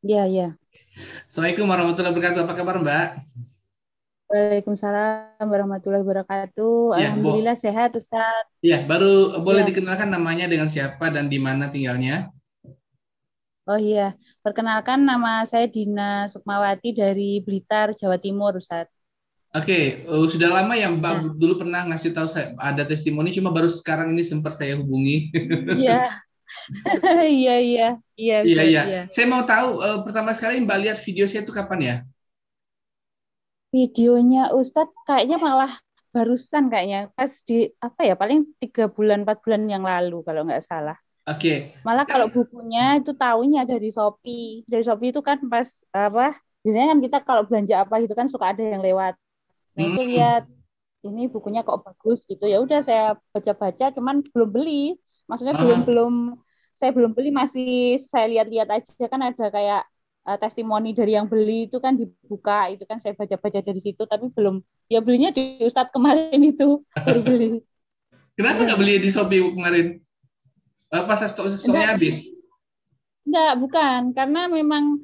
Iya, iya. Assalamualaikum warahmatullahi wabarakatuh. Apa kabar, Mbak? Waalaikumsalam warahmatullahi wabarakatuh. Ya, Alhamdulillah sehat, Ustaz. ya, baru boleh Iya. dikenalkan namanya dengan siapa dan di mana tinggalnya? Oh iya, perkenalkan nama saya Dina Sukmawati dari Blitar, Jawa Timur, Ustaz. Oke, sudah lama ya Mbak Ya, dulu pernah ngasih tahu saya ada testimoni, cuma baru sekarang ini sempat saya hubungi. iya, iya, iya, iya, Iya, Ustaz. iya. Iya. Saya mau tahu pertama sekali Mbak lihat video saya itu kapan ya? Videonya Ustadz kayaknya malah barusan kayaknya pas di apa ya paling 3 bulan 4 bulan yang lalu kalau nggak salah. Oke, Malah kalau kan, bukunya itu tahunya dari Shopee. Dari Shopee itu kan pas apa biasanya kan kita kalau belanja apa gitu kan suka ada yang lewat. Nah itu hmm, lihat ini bukunya kok bagus gitu. Ya udah saya baca-baca cuman belum beli. Maksudnya belum oh, belum saya belum beli masih saya lihat-lihat aja kan ada kayak testimoni dari yang beli itu kan dibuka itu kan saya baca-baca dari situ tapi belum ya belinya di Ustadz kemarin itu baru beli. kenapa nggak Iya. beli di Shopee kemarin? Pas stoknya Enggak, habis? enggak, bukan. Karena memang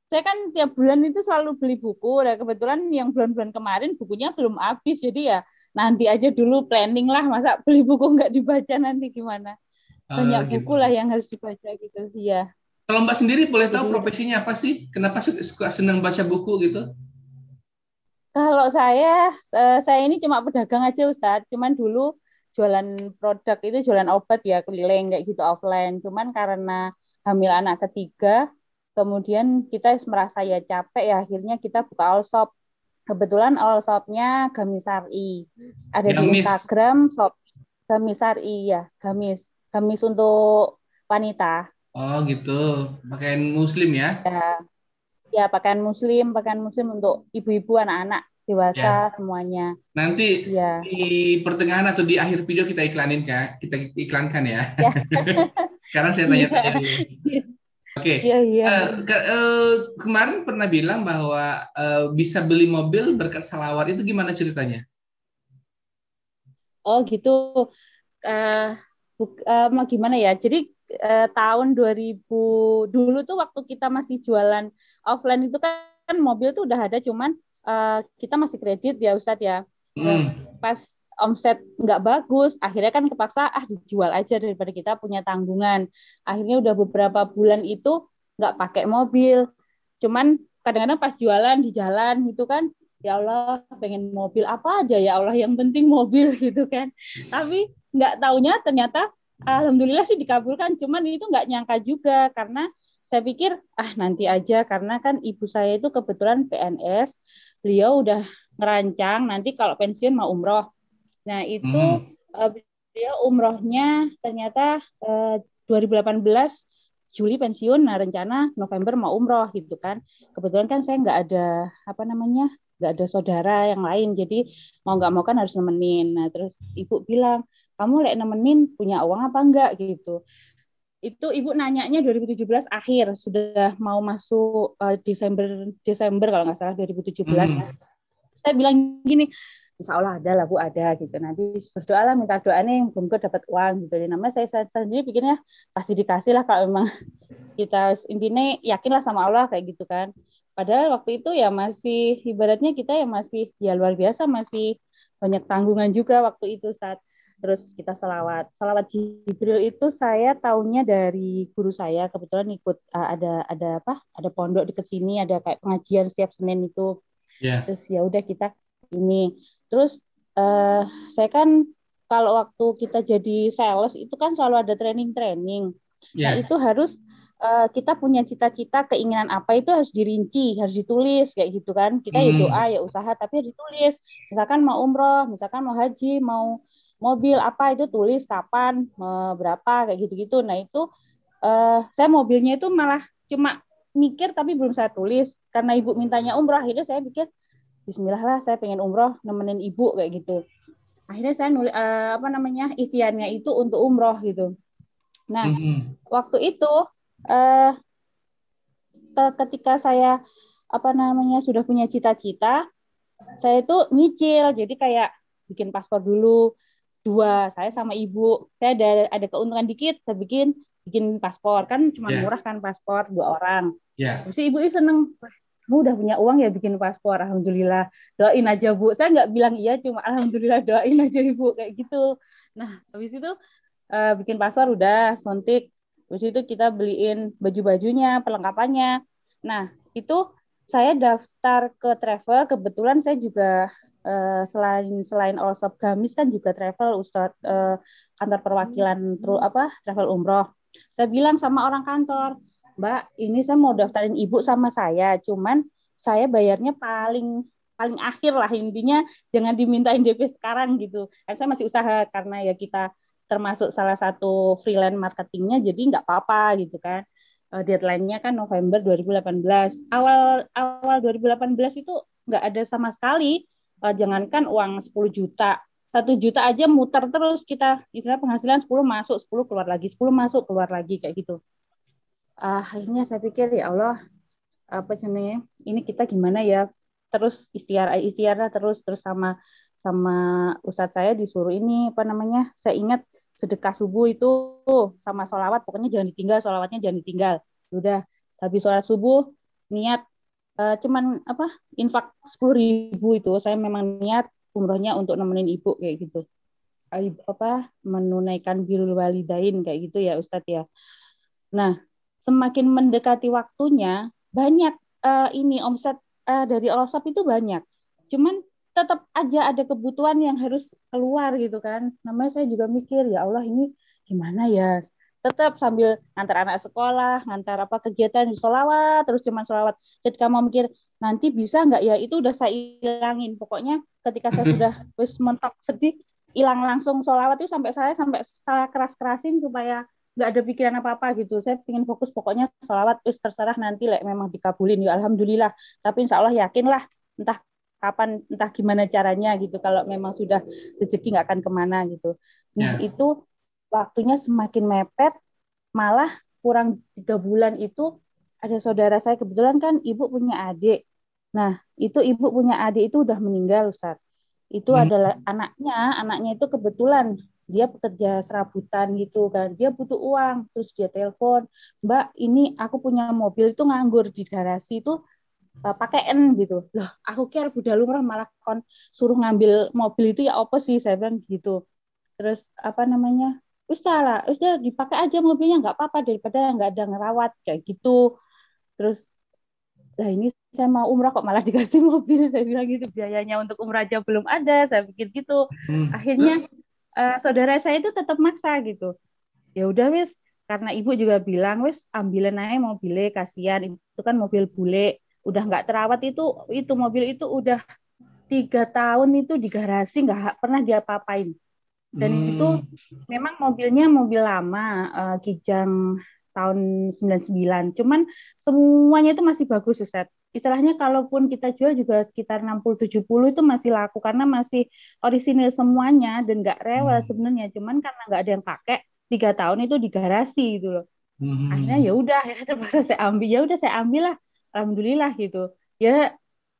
saya kan tiap bulan itu selalu beli buku. Nah, kebetulan yang bulan-bulan kemarin bukunya belum habis. Jadi ya nanti aja dulu planning lah. Masa beli buku nggak dibaca nanti gimana. Banyak Gitu. buku lah yang harus dibaca gitu sih ya. Kalau Mbak sendiri boleh tahu Jadi profesinya apa sih? Kenapa suka senang baca buku gitu? kalau saya ini cuma pedagang aja Ustadz. Cuman dulu jualan produk itu jualan obat ya keliling kayak gitu offline. Cuman karena hamil anak ketiga, kemudian kita merasa ya capek ya akhirnya kita buka all shop. Kebetulan all shopnya Gamisari. Ada di Gamis. Instagram shop Gamisari ya, Gamis. Gamis untuk wanita. Oh gitu, pakaian muslim ya? Ya, ya pakaian muslim untuk ibu-ibu, anak-anak, dewasa Ya. semuanya. Nanti Ya. di pertengahan atau di akhir video kita iklanin kan? Kita iklankan ya. Ya, Sekarang saya iya. tanya-tanya dulu. Oke, Iya, iya. kemarin pernah bilang bahwa bisa beli mobil berkat salawat itu gimana ceritanya? Oh, gitu. Eh mau gimana ya? Jadi tahun 2000 dulu tuh waktu kita masih jualan offline itu kan mobil tuh udah ada cuman kita masih kredit ya Ustadz ya. Nah, Hmm. pas omset nggak bagus, akhirnya kan kepaksa dijual aja daripada kita punya tanggungan. Akhirnya udah beberapa bulan itu nggak pakai mobil. Cuman kadang-kadang pas jualan di jalan gitu kan, ya Allah pengen mobil apa aja ya Allah yang penting mobil gitu kan. Tapi nggak taunya ternyata alhamdulillah sih dikabulkan. Cuman itu nggak nyangka juga karena saya pikir nanti aja karena kan ibu saya itu kebetulan PNS, beliau udah ngerancang nanti kalau pensiun mau umroh. Nah itu Hmm. beliau umrohnya ternyata 2018 Juli pensiun, nah rencana November mau umroh gitu kan. Kebetulan kan saya nggak ada apa namanya, nggak ada saudara yang lain, jadi mau nggak mau kan harus nemenin. Nah terus ibu bilang, kamu lek nemenin punya uang apa enggak gitu. Itu ibu nanyanya 2017 akhir, sudah mau masuk Desember Desember kalau nggak salah 2017. Hmm. Saya bilang gini, Insya Allah ada lah Bu, ada gitu. Nanti berdoa lah, minta doanya yang bungkus dapat uang gitu. Dan namanya saya sendiri pikirnya pasti dikasih lah kalau memang kita intinya yakinlah sama Allah kayak gitu kan. Padahal waktu itu ya masih ibaratnya kita ya masih ya luar biasa masih banyak tanggungan juga waktu itu saat terus kita salawat Jibril itu saya tahunya dari guru saya kebetulan ikut ada apa ada pondok deket sini ada kayak pengajian setiap Senin itu Ya. terus ya udah kita ini terus eh, saya kan kalau waktu kita jadi sales itu kan selalu ada training-training. Nah Ya. itu harus kita punya cita-cita keinginan apa itu harus dirinci harus ditulis kayak gitu kan kita ya doa Hmm. ya usaha tapi harus ditulis misalkan mau umroh misalkan mau haji mau mobil apa itu tulis kapan berapa kayak gitu-gitu. Nah itu saya mobilnya itu malah cuma mikir tapi belum saya tulis karena ibu mintanya umroh akhirnya saya pikir Bismillah lah saya pengen umroh nemenin ibu kayak gitu akhirnya saya nulis apa namanya ikhtiarnya itu untuk umroh gitu. Nah Hmm. waktu itu eh, ketika saya apa namanya sudah punya cita-cita, saya itu nyicil. Jadi kayak bikin paspor dulu dua, saya sama ibu. Saya ada keuntungan dikit, saya bikin paspor kan cuma Ya, murah kan paspor dua orang. ya. Terus ibu seneng, kamu udah punya uang ya bikin paspor, alhamdulillah. Doain aja Bu. Saya nggak bilang iya, cuma alhamdulillah doain aja ibu kayak gitu. Nah habis itu bikin paspor udah suntik. Terus itu kita beliin baju-bajunya, perlengkapannya. Nah itu saya daftar ke travel. Kebetulan saya juga selain selain Allshop Gamis kan juga travel Ustadz, kantor perwakilan travel umroh. Saya bilang sama orang kantor, Mbak, ini saya mau daftarin ibu sama saya, cuman saya bayarnya paling paling akhir lah, intinya jangan dimintain DP sekarang gitu. Kan saya masih usaha karena ya kita termasuk salah satu freelance marketingnya, jadi nggak apa-apa gitu kan. Deadline-nya kan November 2018. Awal awal 2018 itu nggak ada sama sekali. Jangankan uang 10 juta, 1 juta aja muter terus kita, istilah penghasilan 10 masuk, 10 keluar lagi, 10 masuk, keluar lagi kayak gitu. Akhirnya saya pikir ya Allah, apa namanya, ini kita gimana ya, terus ikhtiar terus terus sama sama ustadz saya disuruh ini apa namanya, saya ingat sedekah subuh itu sama sholawat, pokoknya jangan ditinggal, sholawatnya jangan ditinggal. Udah habis sholat subuh niat, cuman apa, infak 10.000 itu saya memang niat umrohnya untuk nemenin ibu kayak gitu. Apa menunaikan birrul walidain kayak gitu ya Ustadz ya. Nah, semakin mendekati waktunya, banyak ini omset dari Allshop itu banyak. Cuman tetap aja ada kebutuhan yang harus keluar gitu kan. Namanya saya juga mikir, ya Allah ini gimana ya? Tetap sambil ngantar anak sekolah, ngantar apa kegiatan di sholawat, terus cuman sholawat. Jadi kamu mikir, nanti bisa nggak ya? Itu udah saya ilangin. Pokoknya ketika saya sudah terus mentok sedih, hilang langsung sholawat itu, sampai saya keras-kerasin supaya nggak ada pikiran apa-apa gitu. Saya ingin fokus pokoknya sholawat, terus terserah nanti memang dikabulin ya alhamdulillah. Tapi insya Allah yakin lah, entah kapan, entah gimana caranya gitu. Kalau memang sudah rezeki nggak akan kemana gitu. Nah Ya. itu waktunya semakin mepet, malah kurang 3 bulan itu ada saudara saya, kebetulan kan ibu punya adik. Nah itu ibu punya adik itu udah meninggal Ustaz. Itu Hmm. adalah anaknya itu kebetulan dia pekerja serabutan gitu kan, dia butuh uang, terus dia telepon, Mbak ini aku punya mobil itu nganggur di garasi itu, pakai N gitu loh. Aku kira budal lumrah malah kon suruh ngambil mobil itu ya apa sih, saya bilang gitu. Terus apa namanya, udah dipakai aja mobilnya nggak apa-apa daripada nggak ada ngerawat kayak gitu. Terus lah ini saya mau umrah kok malah dikasih mobil, saya bilang gitu, biayanya untuk umrah aja belum ada, saya pikir gitu. Hmm. Akhirnya saudara saya itu tetap maksa gitu, ya udah wis, karena ibu juga bilang wis ambilin aja mobilnya, kasihan itu kan mobil bule udah nggak terawat, itu mobil itu udah 3 tahun itu di garasi nggak pernah diapa-apain. Dan itu Hmm. memang mobilnya mobil lama, Kijang tahun 99. Cuman semuanya itu masih bagus Ustaz. Istilahnya kalaupun kita jual juga sekitar 60-70 itu masih laku karena masih orisinil semuanya dan nggak rewel Hmm. sebenarnya. Cuman karena nggak ada yang pakai, 3 tahun itu di garasi gitu loh. Akhirnya Hmm. ya udah, akhirnya terpaksa saya ambil. Ya udah saya ambil lah. Alhamdulillah gitu. Ya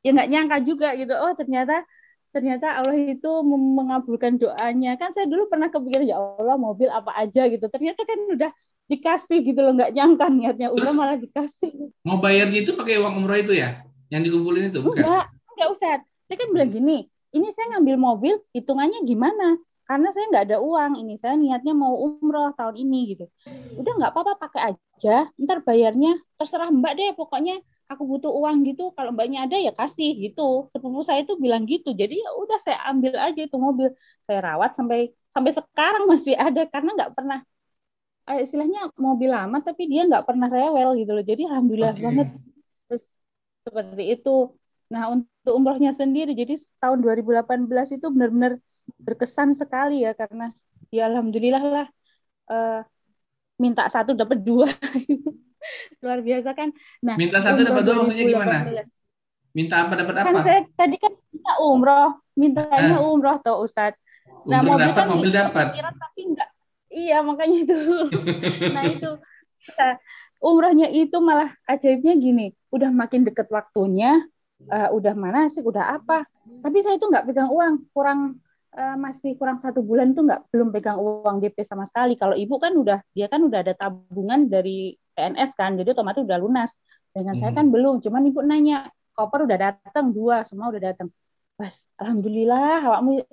ya nggak nyangka juga gitu. Oh ternyata ternyata Allah itu mengabulkan doanya. Kan saya dulu pernah kepikiran ya Allah mobil apa aja gitu. Ternyata kan udah dikasih gitu loh, nggak nyangka niatnya umroh Terus malah dikasih. mau bayarnya itu pakai uang umroh itu ya? Yang dikumpulin itu bukan? Enggak Ustaz. Saya kan bilang gini, ini saya ngambil mobil, hitungannya gimana? Karena saya nggak ada uang, ini saya niatnya mau umroh tahun ini gitu. Udah nggak apa-apa pakai aja, ntar bayarnya terserah Mbak deh, pokoknya aku butuh uang gitu. Kalau Mbaknya ada ya kasih gitu. Sepupu saya itu bilang gitu. Jadi ya udah saya ambil aja itu mobil, saya rawat sampai sampai sekarang masih ada karena nggak pernah, istilahnya mobil lama tapi dia nggak pernah rewel gitu loh. Jadi alhamdulillah banget. Oke. Terus seperti itu. Nah, untuk umrohnya sendiri, jadi tahun 2018 itu benar-benar berkesan sekali ya, karena ya alhamdulillah lah, eh, minta satu dapat dua. Luar biasa kan. Nah, Minta satu umroh dapat dua maksudnya gimana? 2018. Minta apa dapat Kan apa? saya tadi kan minta umroh, mintanya Eh, umroh toh Ustadz. Nah, umroh mobil dapat, kan mobil dapat. kepikiran tapi enggak. Iya, makanya itu. Nah, itu. umrohnya itu malah ajaibnya gini, udah makin deket waktunya, udah manasik, udah apa, tapi saya itu nggak pegang uang, masih kurang 1 bulan tuh belum pegang uang DP sama sekali. Kalau ibu kan dia kan udah ada tabungan dari PNS kan, jadi otomatis udah lunas. Dengan saya kan belum, cuman ibu nanya, koper udah datang 2, semua udah datang. Pas, alhamdulillah,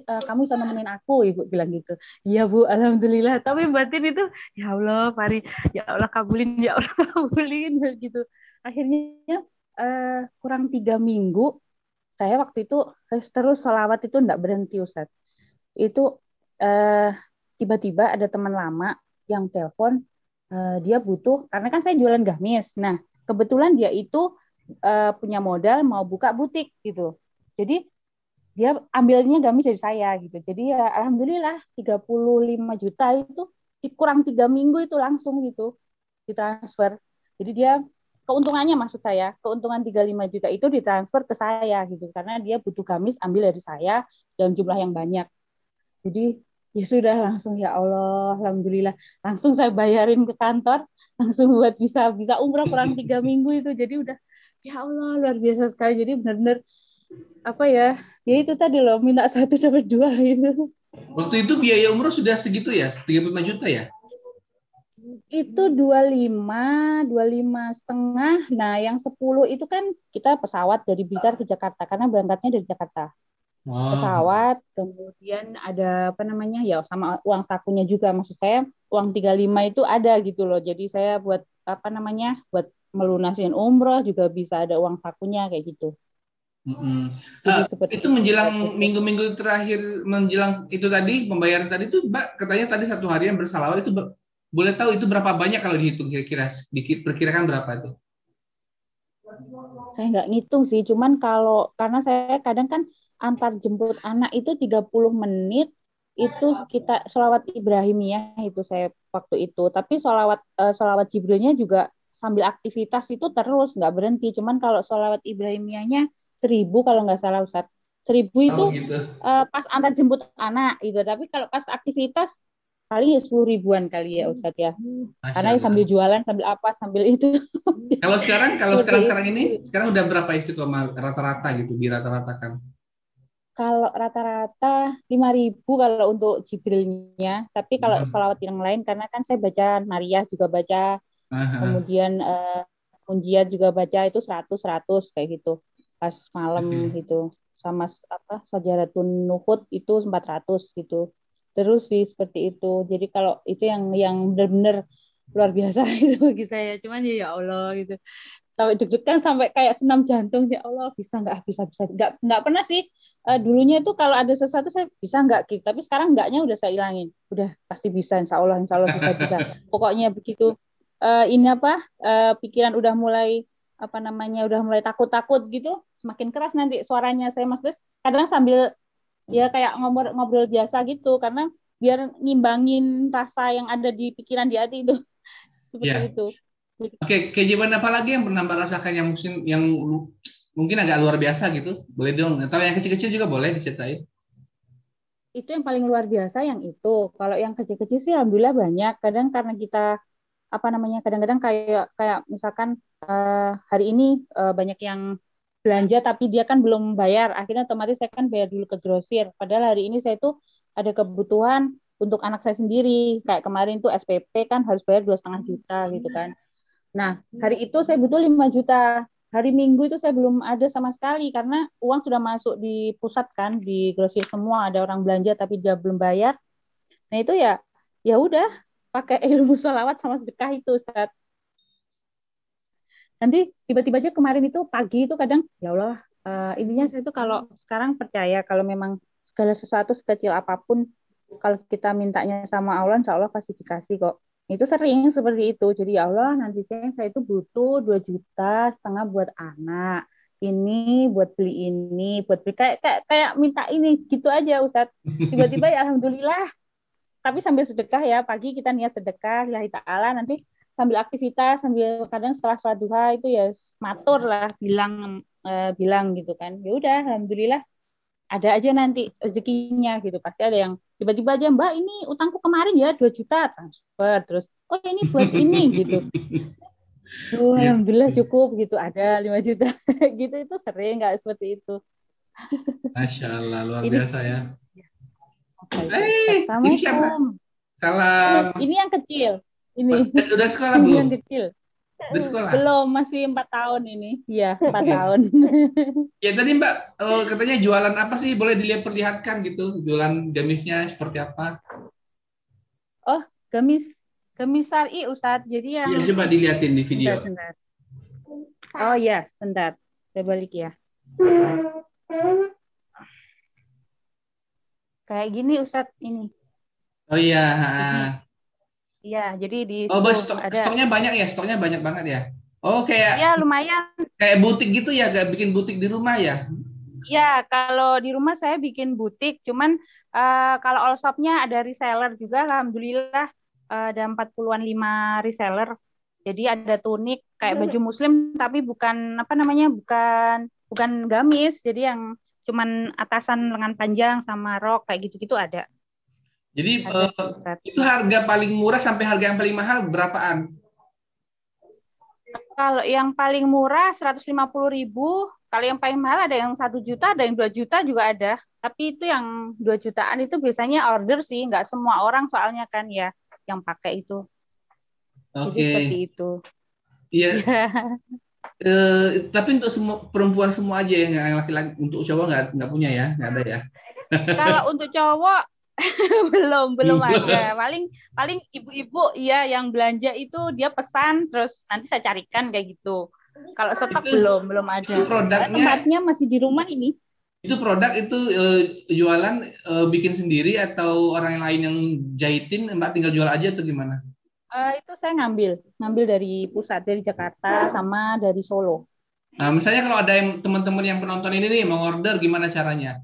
kamu bisa nemenin aku, ibu bilang gitu. Iya bu, alhamdulillah. Tapi batin itu, ya Allah, Fari, ya Allah kabulin, ya Allah kabulin gitu. Akhirnya kurang 3 minggu, saya waktu itu terus sholawat itu enggak berhenti Ustaz. Itu eh, tiba-tiba ada teman lama yang telepon, dia butuh, karena kan saya jualan gamis. Nah, kebetulan dia itu punya modal mau buka butik gitu. Jadi dia ambilnya gamis dari saya gitu. Jadi ya alhamdulillah 35 juta itu kurang 3 minggu itu langsung gitu ditransfer. Jadi dia keuntungannya, maksud saya, keuntungan 35 juta itu ditransfer ke saya gitu, karena dia butuh gamis ambil dari saya dalam jumlah yang banyak. Jadi ya sudah, langsung ya Allah, alhamdulillah, langsung saya bayarin ke kantor, langsung buat bisa bisa umroh kurang 3 minggu itu. Jadi udah, ya Allah, luar biasa sekali. Jadi benar-benar apa ya, ya itu tadi loh, minta satu dapat dua itu. Waktu itu biaya umroh sudah segitu ya, 35 juta ya? Itu 25 setengah. Nah, yang 10 itu kan kita pesawat dari Blitar ke Jakarta, karena berangkatnya dari Jakarta. Wow. Pesawat, kemudian ada apa namanya, ya sama uang sakunya juga. Maksud saya uang 35 itu ada gitu loh. Jadi saya buat apa namanya, buat melunasin umroh juga bisa ada uang sakunya kayak gitu. Jadi seperti Itu itu. menjelang minggu-minggu terakhir, menjelang itu tadi pembayaran tadi itu, Mbak, katanya tadi 1 harian bersalawat itu boleh tahu itu berapa banyak kalau dihitung kira-kira, diperkirakan berapa itu? Saya nggak ngitung sih, cuman karena saya kadang kan antar jemput anak itu 30 menit, itu kita sholawat Ibrahimiyah itu saya waktu itu. Tapi sholawat Jibrilnya juga sambil aktivitas itu terus nggak berhenti. Cuman kalau sholawat Ibrahimiyahnya 1.000 kalau nggak salah Ustaz. 1.000 itu Oh gitu. pas antar jemput anak itu. Tapi kalau pas aktivitas paling ya 10 ribuan kali ya Ustaz ya. Masya Karena ya sambil Allah. jualan, sambil apa, sambil itu. Kalau Seperti sekarang sekarang ini, itu. sekarang udah berapa istiqomah rata-rata gitu, dirata-ratakan? Kalau rata-rata 5.000 kalau untuk Jibrilnya, tapi kalau sholawat yang lain, karena kan saya baca Nariyah juga baca, Aha. kemudian Munjiat juga baca, itu 100 kayak gitu pas malam Oke. gitu, sama apa Sajaratun Nuhud itu 400 gitu. Terus sih seperti itu. Jadi kalau itu yang benar-benar luar biasa itu bagi saya. Cuman ya Allah gitu, sampai deg-degan, sampai kayak senam jantung, ya Allah, bisa nggak pernah sih. Dulunya itu kalau ada sesuatu saya bisa nggak gitu, tapi sekarang nggaknya udah saya ilangin, udah pasti bisa, insya Allah bisa bisa, pokoknya begitu. Ini apa, pikiran udah mulai apa namanya, udah mulai takut-takut gitu, semakin keras nanti suaranya saya, Mas Des, kadang sambil ya kayak ngobrol biasa gitu, karena biar ngimbangin rasa yang ada di pikiran, di hati itu. Seperti Ya. itu. Oke, keajaiban apa lagi yang pernah Mbak rasakan yang mungkin agak luar biasa gitu? Boleh dong. Atau yang kecil-kecil juga boleh diceritain. Itu yang paling luar biasa yang itu. Kalau yang kecil-kecil sih alhamdulillah banyak. Kadang karena kita apa namanya, kadang-kadang kayak kayak misalkan hari ini banyak yang belanja tapi dia kan belum bayar. Akhirnya otomatis saya kan bayar dulu ke grosir. Padahal hari ini saya tuh ada kebutuhan untuk anak saya sendiri. Kayak kemarin tuh SPP kan harus bayar 2,5 juta gitu kan. Nah, hari itu saya butuh 5 juta. Hari Minggu itu saya belum ada sama sekali karena uang sudah masuk di pusat kan, di grosir semua, ada orang belanja tapi dia belum bayar. Nah, itu ya ya udah, pakai ilmu sholawat sama sedekah itu, Ustaz. Nanti tiba-tiba aja kemarin itu pagi itu kadang, ya Allah, intinya saya itu kalau sekarang percaya kalau memang segala sesuatu sekecil apapun, kalau kita mintanya sama Allah, insya Allah pasti dikasih kok. Itu sering seperti itu. Jadi ya Allah, nanti saya itu butuh 2,5 juta buat anak. Ini buat beli ini, buat beli kayak minta ini gitu aja, Ustadz. Tiba-tiba ya Alhamdulillah, tapi sambil sedekah ya, pagi kita niat sedekah lillahi ta'ala, nanti sambil aktivitas, sambil kadang setelah sholat duha itu ya matur lah, bilang gitu kan, ya udah alhamdulillah ada aja nanti rezekinya gitu. Pasti ada yang tiba-tiba aja, Mbak ini utangku kemarin ya 2 juta transfer, terus oh ya ini buat ini gitu. Oh, alhamdulillah Gitu. cukup gitu, ada 5 juta gitu, itu sering nggak seperti itu. Masya Allah, luar Ini biasa ya. baik Ustaz. Ini siapa? Assalamualaikum. Salam. Ini yang kecil. Ini Udah sekolah ini belum? yang kecil. Udah sekolah? Belum, masih 4 tahun ini. Iya, 4 tahun. Oke. Ya tadi Mbak katanya jualan apa sih? Boleh dilihat perlihatkan gitu. Jualan gamisnya seperti apa? Oh, gamis gamis syar'i Ustaz. Jadi Iya, yang coba dilihatin di video. sebentar, sebentar. Oh ya, sebentar. Saya balik ya. Kayak gini Ustaz ini. Oh iya. Jadi iya, jadi di Oh, situ bos, ada. stoknya banyak ya? Stoknya banyak banget ya? Oh, kayak Ya, lumayan. kayak butik gitu ya? Kayak bikin butik di rumah ya? Ya, kalau di rumah saya bikin butik, cuman kalau all shopnya ada reseller juga, alhamdulillah ada 40-an 5 reseller. Jadi ada tunik kayak baju muslim, tapi bukan apa namanya, bukan bukan gamis, jadi yang cuman atasan lengan panjang sama rok kayak gitu-gitu ada. Jadi Ada sih Ustaz. itu harga paling murah sampai harga yang paling mahal berapaan? Kalau yang paling murah 150.000, kalau yang paling mahal ada yang 1 juta, ada yang 2 juta juga ada. Tapi itu yang 2 jutaan itu biasanya order sih, nggak semua orang soalnya kan ya yang pakai itu. Jadi Oke. seperti itu. Iya. Tapi untuk semua perempuan semua aja yang laki-laki, untuk cowok nggak punya ya? Nggak ada ya? Kalau untuk cowok belum belum ada. Paling paling ibu-ibu ya yang belanja itu dia pesan terus nanti saya carikan kayak gitu. Kalau stok Itu belum ada. itu Saya produknya tempatnya masih di rumah ini. itu produk itu jualan bikin sendiri atau orang lain yang jahitin Mbak tinggal jual aja atau gimana? Itu saya ngambil dari pusat, dari Jakarta sama dari Solo. Nah, misalnya kalau ada yang teman-teman yang penonton ini nih mau order gimana caranya?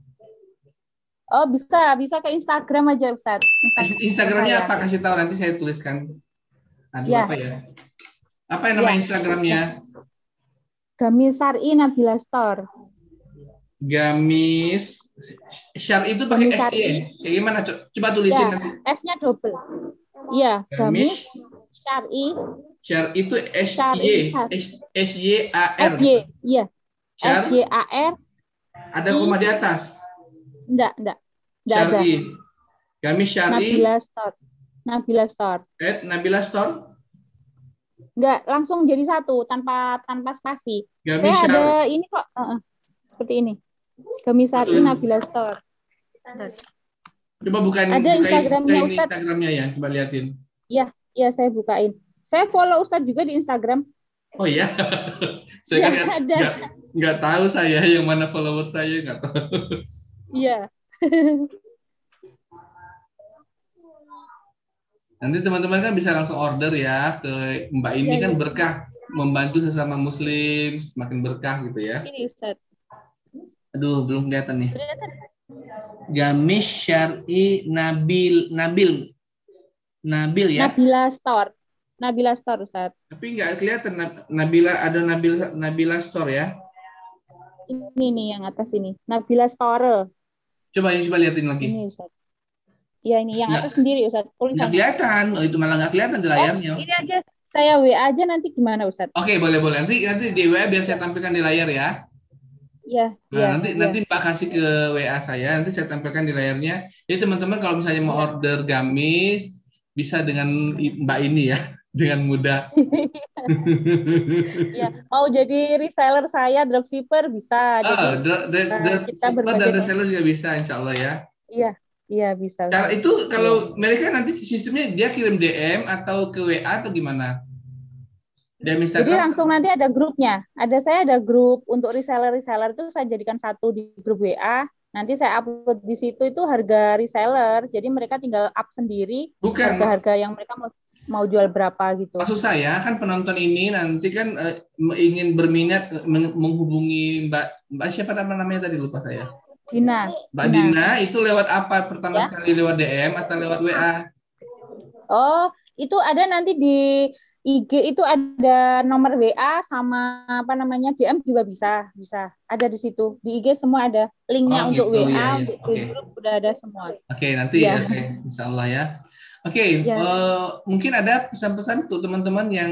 Oh, bisa bisa ke Instagram aja Ustaz. Instagram Instagramnya saya. apa? Kasih tahu nanti saya tuliskan. Aduh apa Ya, ya? Apa yang nama ya. Instagramnya? Gamis Sari Nabila Store. Gamis Syar itu pakai Gamis SY. Sari. Kayak gimana? Coba tulisin Ya, nanti. S-nya double. Iya, Gamis Gamis Sari. Syar itu Syari Y A R SY. gitu. Iya, Syar SYAR ada I. koma di atas. Enggak ada. Syari. Gamis Syari Nabila Store. Nabila Store. Nabila Store. Enggak, langsung jadi satu tanpa tanpa spasi. Gamis Saya ada Syari. ini kok. Seperti ini. Gamis Sari Nabila Store. Coba Ada Instagramnya bukain Ustadz. Instagramnya ya. Coba liatin. Iya, iya saya bukain. Saya follow Ustadz juga di Instagram. Oh iya. Saya Iya, kan ada. nggak tahu saya yang mana follower saya nggak tahu. Iya. Nanti teman-teman kan bisa langsung order ya ke Mbak ini Iya, kan iya. berkah membantu sesama Muslim semakin berkah gitu ya. Ini Ustadz. Aduh belum kelihatan nih. Kelihatan? Gamis Syar'i Nabil ya. Nabila Store. Nabila Store Ustadz. Tapi nggak kelihatan Nabila ada Nabila Store ya. Ini nih yang atas ini. Nabila Store. Coba liatin lagi. Ini Ustadz. Iya ini yang Nggak, atas sendiri Ustadz. nggak Tulisannya. kelihatan. Oh, itu malah nggak kelihatan di layarnya. Ini aja. Saya WA aja nanti gimana Ustadz? Oke, boleh. Nanti di WA biar saya tampilkan di layar ya. Iya, Nah, iya. nanti Mbak kasih ke WA saya, nanti saya tampilkan di layarnya. Jadi teman-teman kalau misalnya mau order gamis, bisa dengan Mbak ini ya, dengan mudah. Iya, mau jadi reseller saya, dropshipper bisa. Jadi kita Shipper berbagi. dan reseller juga bisa, insya Allah ya. Iya, iya bisa. Cara itu kalau Iya. mereka nanti sistemnya dia kirim DM atau ke WA atau gimana? DM Jadi Instagram? langsung nanti ada grupnya. Saya ada grup untuk reseller itu saya jadikan satu di grup WA. Nanti saya upload di situ itu harga reseller. Jadi mereka tinggal up sendiri Bukan. harga-harga yang mereka mau jual berapa gitu. Maksud saya kan penonton ini nanti kan ingin berminat menghubungi Mbak siapa namanya tadi lupa saya. Dina. Mbak Dina itu lewat apa? Pertama sekali lewat DM atau lewat WA? Oh, itu ada nanti di IG itu ada nomor WA sama apa namanya DM juga bisa ada di situ. Di IG semua ada linknya untuk gitu, WA, ya. untuk grup udah ada semua. Oke, nanti ya. Insya Allah ya. Oke, Ya, mungkin ada pesan-pesan untuk teman-teman yang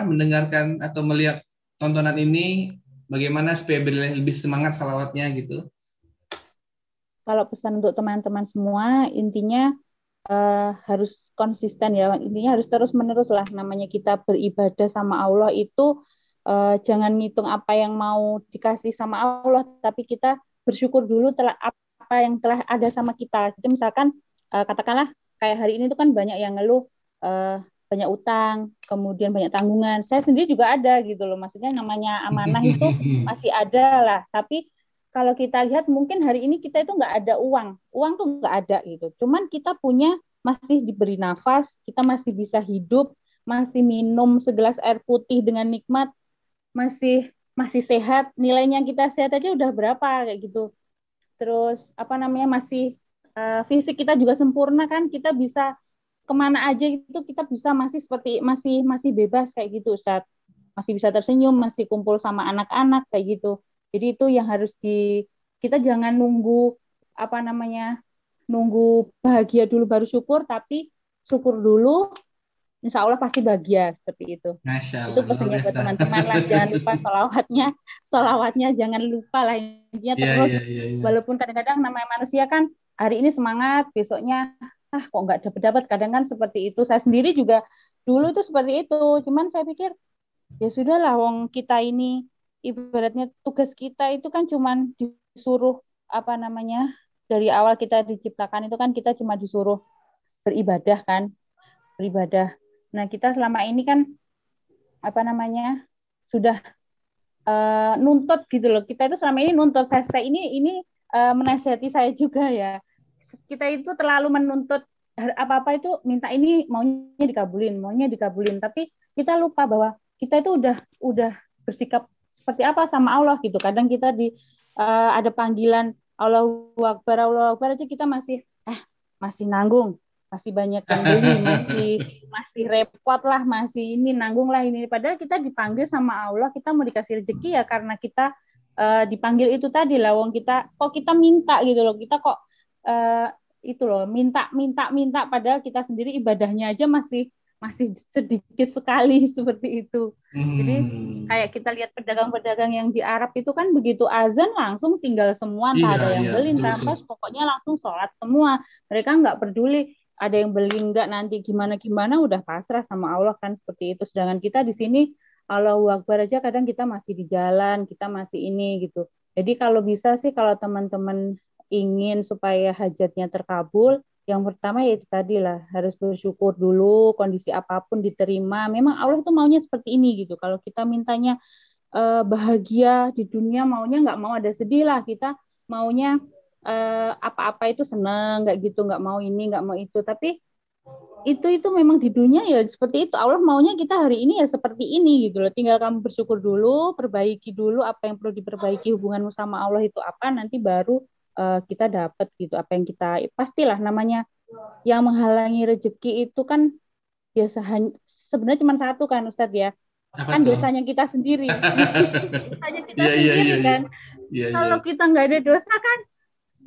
mendengarkan atau melihat tontonan ini, bagaimana supaya lebih semangat salawatnya gitu. kalau pesan untuk teman-teman semua, intinya harus konsisten ya. Intinya harus terus-menerus lah. Namanya kita beribadah sama Allah itu jangan ngitung apa yang mau dikasih sama Allah, tapi kita bersyukur dulu telah apa yang telah ada sama kita. Jadi misalkan katakanlah kayak hari ini tuh kan banyak yang ngeluh banyak utang, kemudian banyak tanggungan. Saya sendiri juga ada gitu loh. Maksudnya namanya amanah itu masih ada lah. Tapi kalau kita lihat mungkin hari ini kita itu nggak ada uang, uang tuh nggak ada gitu. Cuman kita punya masih diberi nafas, kita masih bisa hidup, masih minum segelas air putih dengan nikmat, masih masih sehat, nilainya kita sehat aja udah berapa kayak gitu. Terus apa namanya masih fisik kita juga sempurna kan, kita bisa kemana aja itu kita bisa masih seperti masih masih bebas kayak gitu Ustaz. Masih bisa tersenyum, masih kumpul sama anak-anak kayak gitu. Jadi itu yang harus kita jangan nunggu apa namanya nunggu bahagia dulu baru syukur, tapi syukur dulu, insya Allah pasti bahagia seperti itu. Masya Itu Allah, luar pesannya buat biasa. teman-teman lah, jangan lupa sholawatnya, sholawatnya jangan lupa lah intinya Iya, terus. iya, iya, iya. Walaupun kadang-kadang namanya manusia kan hari ini semangat, besoknya kok nggak dapat-dapat. Kadang kan seperti itu. Saya sendiri juga dulu tuh seperti itu. Cuman saya pikir ya sudahlah, wong kita ini ibaratnya tugas kita itu kan cuman disuruh apa namanya dari awal kita diciptakan itu kan kita cuma disuruh beribadah kan, beribadah. Nah kita selama ini kan apa namanya sudah nuntut gitu loh. Kita itu selama ini nuntut. Saya ini menasihati saya juga ya. Kita itu terlalu menuntut apa-apa itu minta ini maunya dikabulin. Tapi kita lupa bahwa kita itu udah bersikap seperti apa sama Allah gitu. Kadang kita ada panggilan Allahu Akbar aja kita masih nanggung, masih banyak yang beli, masih repot lah, masih ini nanggung lah ini. Padahal kita dipanggil sama Allah, kita mau dikasih rezeki ya karena kita dipanggil itu tadi lah. Wong kita kok kita minta gitu loh, kita kok uh, itu loh minta padahal kita sendiri ibadahnya aja masih sedikit sekali seperti itu. Jadi Hmm. kayak kita lihat pedagang-pedagang yang di Arab itu kan begitu azan langsung tinggal semua, entah Iya, ada yang iya, beli betul, entah betul. apa, pokoknya langsung sholat semua. Mereka nggak peduli ada yang beli nggak nanti gimana udah pasrah sama Allah kan seperti itu. Sedangkan kita di sini Allahu Akbar aja kadang kita masih di jalan, kita masih ini gitu. Jadi kalau bisa sih kalau teman-teman ingin supaya hajatnya terkabul, yang pertama ya itu tadi lah, harus bersyukur dulu, kondisi apapun diterima. Memang Allah tuh maunya seperti ini gitu. Kalau kita mintanya bahagia di dunia, maunya nggak mau ada sedih lah. Kita maunya apa-apa itu seneng, nggak gitu, nggak mau ini, nggak mau itu. Tapi itu memang di dunia ya seperti itu. Allah maunya kita hari ini ya seperti ini gitu loh. Tinggal kamu bersyukur dulu, perbaiki dulu apa yang perlu diperbaiki hubunganmu sama Allah itu apa, nanti baru kita dapat gitu apa yang kita pastilah namanya yang menghalangi rezeki itu kan biasa sebenarnya cuma satu kan Ustadz ya, Apa kan tuh? dosanya kita sendiri. Dosanya kita Iya, iya, iya, sendiri iya. kan. Iya, iya. Kalau kita nggak ada dosa kan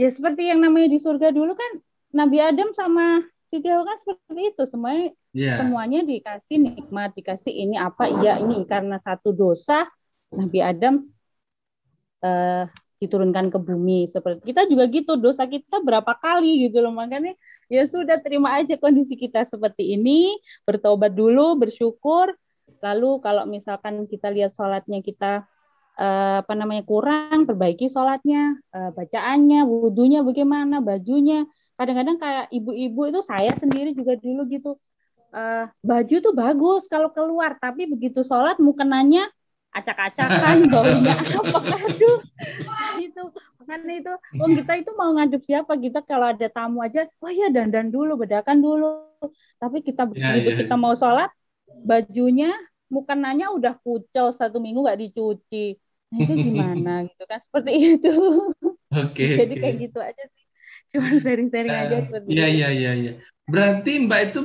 ya seperti yang namanya di surga dulu kan Nabi Adam sama Siti Hawa kan seperti itu, semuanya Iya. semuanya dikasih nikmat, dikasih ini apa iya ini karena satu dosa Nabi Adam eh, diturunkan ke bumi. Seperti kita juga gitu, dosa kita berapa kali gitu loh. Makanya ya sudah terima aja kondisi kita seperti ini, bertobat dulu, bersyukur. Lalu kalau misalkan kita lihat sholatnya kita apa namanya kurang, perbaiki sholatnya, bacaannya, wudhunya bagaimana, bajunya. Kadang-kadang kayak ibu-ibu itu saya sendiri juga dulu gitu, baju tuh bagus kalau keluar, tapi begitu sholat mukenanya acak-acakan, baunya apa, aduh, itu makanya itu, wong kita itu mau ngadep siapa, kita kalau ada tamu aja, oh ya dandan dulu, bedakan dulu, tapi kita Iya, begitu iya, kita iya. mau sholat, bajunya mukenanya udah kucel 1 minggu nggak dicuci, nah itu gimana gitu kan, seperti itu. Oke, Jadi oke. kayak gitu aja sih, cuma sharing-sharing aja seperti Iya, itu. iya, iya, iya. Berarti Mbak itu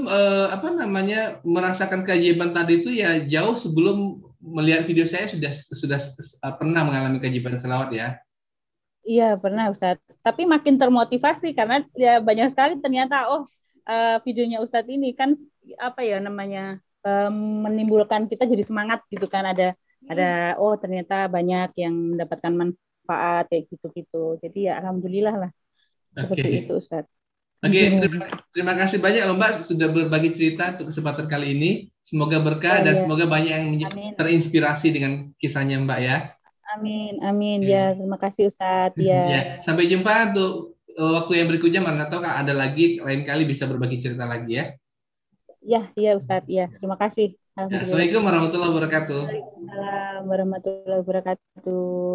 apa namanya merasakan keajaiban tadi itu ya jauh sebelum melihat video saya sudah pernah mengalami keajaiban selawat ya. Iya pernah Ustadz. Tapi makin termotivasi karena ya banyak sekali ternyata oh videonya Ustadz ini kan apa ya namanya menimbulkan kita jadi semangat gitu kan, ada oh ternyata banyak yang mendapatkan manfaat kayak gitu-gitu. Jadi ya alhamdulillah lah seperti itu Oke. Ustadz. Oke, terima kasih banyak loh Mbak sudah berbagi cerita untuk kesempatan kali ini. Semoga berkah Oh dan ya, semoga banyak yang amin. terinspirasi dengan kisahnya Mbak ya. Amin, amin ya. Oke. Terima kasih Ustadz ya. Ya, sampai jumpa untuk waktu yang berikutnya. Mana tahu Kak, ada lagi lain kali bisa berbagi cerita lagi ya. Ya, iya Ustadz ya. Terima kasih. Ya, Alhamdulillah. Assalamualaikum warahmatullahi wabarakatuh. Waalaikumsalam warahmatullahi wabarakatuh.